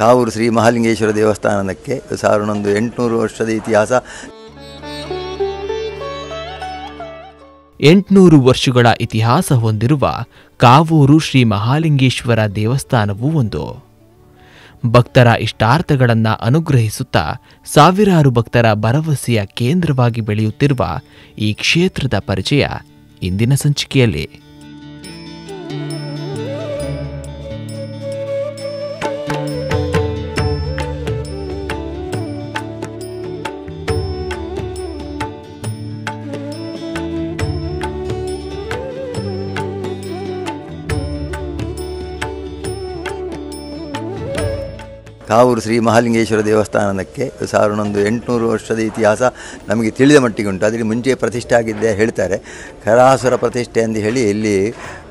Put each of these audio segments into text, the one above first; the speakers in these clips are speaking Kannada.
ಕಾವೂರು ಶ್ರೀ ಮಹಾಲಿಂಗೇಶ್ವರ ದೇವಸ್ಥಾನಕ್ಕೆ 1800 ವರ್ಷದ ಇತಿಹಾಸ. 800 ವರ್ಷಗಳ ಇತಿಹಾಸ ಹೊಂದಿರುವ ಕಾವೂರು ಶ್ರೀ ಮಹಾಲಿಂಗೇಶ್ವರ ದೇವಸ್ಥಾನವೂ ಒಂದು. ಭಕ್ತರ ಇಷ್ಟಾರ್ಥಗಳನ್ನು ಅನುಗ್ರಹಿಸುತ್ತಾ ಸಾವಿರಾರು ಭಕ್ತರ ಭರವಸೆಯ ಕೇಂದ್ರವಾಗಿ ಬೆಳೆಯುತ್ತಿರುವ ಈ ಕ್ಷೇತ್ರದ ಪರಿಚಯ ಇಂದಿನ ಸಂಚಿಕೆಯಲ್ಲಿ. ಕಾವೂರು ಶ್ರೀ ಮಹಾಲಿಂಗೇಶ್ವರ ದೇವಸ್ಥಾನಕ್ಕೆ 1800 ವರ್ಷದ ಇತಿಹಾಸ ನಮಗೆ ತಿಳಿದ ಮಟ್ಟಿಗೆ ಉಂಟು. ಅದರಲ್ಲಿ ಮುಂಚೆ ಪ್ರತಿಷ್ಠೆ ಆಗಿದ್ದೆ ಹೇಳ್ತಾರೆ. ಖರಾಸುರ ಪ್ರತಿಷ್ಠೆ ಅಂತ ಹೇಳಿ ಇಲ್ಲಿ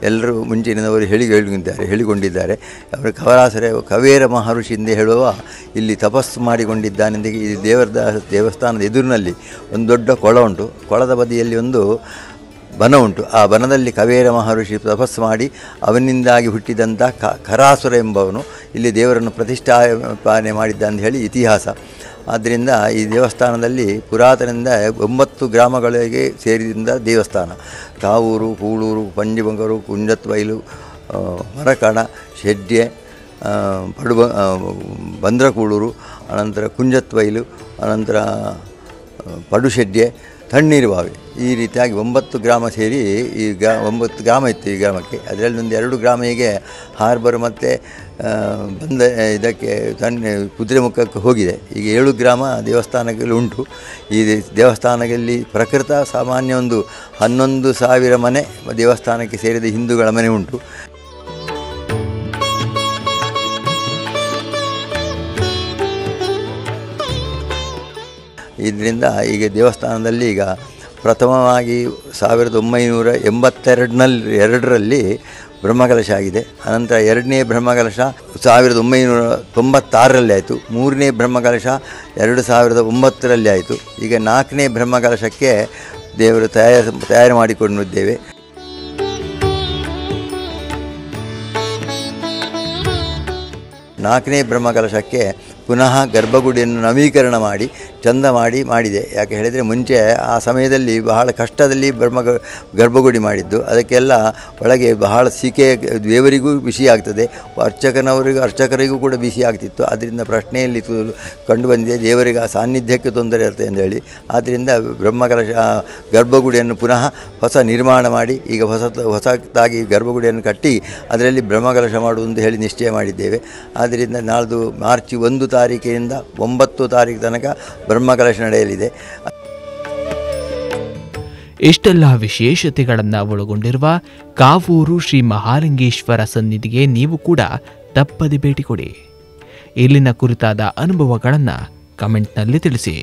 ಎಲ್ಲರೂ ಮುಂಚಿನವರು ಹೇಳಿಕೊಂಡಿದ್ದಾರೆ. ಅವರು ಖರಾಸುರ ಕವೇರ ಮಹರ್ಷಿಯಿಂದ ಹೇಳುವ ಇಲ್ಲಿ ತಪಸ್ಸು ಮಾಡಿಕೊಂಡಿದ್ದಾನೆಂದು. ಈ ದೇವಸ್ಥಾನದ ಎದುರಿನಲ್ಲಿ ಒಂದು ದೊಡ್ಡ ಕೊಳ ಉಂಟು. ಕೊಳದ ಬದಿಯಲ್ಲಿ ಒಂದು ಬನ ಉಂಟು. ಆ ಬನದಲ್ಲಿ ಕವೇರ ಮಹರ್ಷಿ ತಪಸ್ಸು ಮಾಡಿ ಅವನಿಂದಾಗಿ ಹುಟ್ಟಿದಂಥ ಖರಾಸುರ ಎಂಬವನು ಇಲ್ಲಿ ದೇವರನ್ನು ಪ್ರತಿಷ್ಠಾಪನೆ ಮಾಡಿದ್ದ ಅಂತ ಹೇಳಿ ಇತಿಹಾಸ. ಆದ್ದರಿಂದ ಈ ದೇವಸ್ಥಾನದಲ್ಲಿ ಪುರಾತನದಿಂದ 9 ಗ್ರಾಮಗಳಿಗೆ ಸೇರಿದ ದೇವಸ್ಥಾನ. ಕಾವೂರು, ಕೂಳೂರು, ಪಂಜಿಬಂಗರು, ಕುಂಜತ್ವೈಲು, ಮರಕಣ, ಶೆಡ್ಡೆ, ಬಂದ್ರಕೂಳೂರು, ಅನಂತರ ಕುಂಜತ್ವೈಲು, ಅನಂತರ ಪಡುಶೆಡ್ಡೆ, ತಣ್ಣೀರುಬಾವಿ, ಈ ರೀತಿಯಾಗಿ 9 ಗ್ರಾಮ ಸೇರಿ 9 ಗ್ರಾಮ ಇತ್ತು ಈ ಗ್ರಾಮಕ್ಕೆ. ಅದರಲ್ಲಿ ಒಂದು 2 ಗ್ರಾಮ ಹೀಗೆ ಹಾರ್ಬರ್ ಮತ್ತು ಇದಕ್ಕೆ ಕುದುರೆಮುಖಕ್ಕೆ ಹೋಗಿದೆ. ಈಗ 7 ಗ್ರಾಮ ದೇವಸ್ಥಾನಗಳು ಉಂಟು. ಈ ದೇವಸ್ಥಾನದಲ್ಲಿ ಪ್ರಕೃತ ಸಾಮಾನ್ಯ ಒಂದು 11,000 ಮನೆ ದೇವಸ್ಥಾನಕ್ಕೆ ಸೇರಿದ ಹಿಂದೂಗಳ ಮನೆ ಉಂಟು. ಇದರಿಂದ ಈಗ ದೇವಸ್ಥಾನದಲ್ಲಿ ಈಗ ಪ್ರಥಮವಾಗಿ 1982ರಲ್ಲಿ ಬ್ರಹ್ಮಕಲಶ ಆಗಿದೆ. ಅನಂತರ 2ನೇ ಬ್ರಹ್ಮಕಲಶ 1996ರಲ್ಲಿ ಆಯಿತು. 3ನೇ ಬ್ರಹ್ಮಕಲಶ 2009ರಲ್ಲಿ ಆಯಿತು. ಈಗ 4ನೇ ಬ್ರಹ್ಮಕಲಶಕ್ಕೆ ದೇವರು ತಯಾರು ಮಾಡಿಕೊಂಡಿದ್ದೇವೆ. ನಾಲ್ಕನೇ ಬ್ರಹ್ಮಕಲಶಕ್ಕೆ ಪುನಃ ಗರ್ಭಗುಡಿಯನ್ನು ನವೀಕರಣ ಮಾಡಿ ಚಂದ ಮಾಡಿದೆ. ಯಾಕೆ ಹೇಳಿದರೆ ಮುಂಚೆ ಆ ಸಮಯದಲ್ಲಿ ಬಹಳ ಕಷ್ಟದಲ್ಲಿ ಗರ್ಭಗುಡಿ ಮಾಡಿದ್ದು. ಅದಕ್ಕೆಲ್ಲ ಒಳಗೆ ಬಹಳ ಸೀಕೆ ದೇವರಿಗೂ ಬಿಸಿ ಆಗ್ತದೆ, ಅರ್ಚಕರಿಗೂ ಕೂಡ ಬಿಸಿ ಆಗ್ತಿತ್ತು. ಅದರಿಂದ ಪ್ರಶ್ನೆಯಲ್ಲಿ ಕಂಡು ಬಂದಿದೆ ದೇವರಿಗೆ ಆ ಸಾನ್ನಿಧ್ಯಕ್ಕೆ ತೊಂದರೆ ಇರುತ್ತೆ ಅಂತೇಳಿ. ಆದ್ದರಿಂದ ಬ್ರಹ್ಮಕಲಶ ಗರ್ಭಗುಡಿಯನ್ನು ಪುನಃ ಹೊಸ ನಿರ್ಮಾಣ ಮಾಡಿ ಈಗ ಹೊಸದಾಗಿ ಗರ್ಭಗುಡಿಯನ್ನು ಕಟ್ಟಿ ಅದರಲ್ಲಿ ಬ್ರಹ್ಮಕಲಶ ಮಾಡುವುದು ಹೇಳಿ ನಿಶ್ಚಯ ಮಾಡಿದ್ದೇವೆ. ಆದ್ದರಿಂದ ನಾಳ್ದು ಮಾರ್ಚ್ 1 ತಾರೀಕಿನಿಂದ 9 ತಾರೀಕು ತನಕ ಬ್ರಹ್ಮಕಲಶ ನಡೆಯಲಿದೆ. ಇಷ್ಟೆಲ್ಲ ವಿಶೇಷತೆಗಳನ್ನು ಒಳಗೊಂಡಿರುವ ಕಾವೂರು ಶ್ರೀ ಮಹಾಲಿಂಗೇಶ್ವರ ಸನ್ನಿಧಿಗೆ ನೀವು ಕೂಡ ತಪ್ಪದೆ ಭೇಟಿ ಕೊಡಿ. ಇಲ್ಲಿನ ಕುರಿತಾದ ಅನುಭವಗಳನ್ನು ಕಮೆಂಟ್ನಲ್ಲಿ ತಿಳಿಸಿ.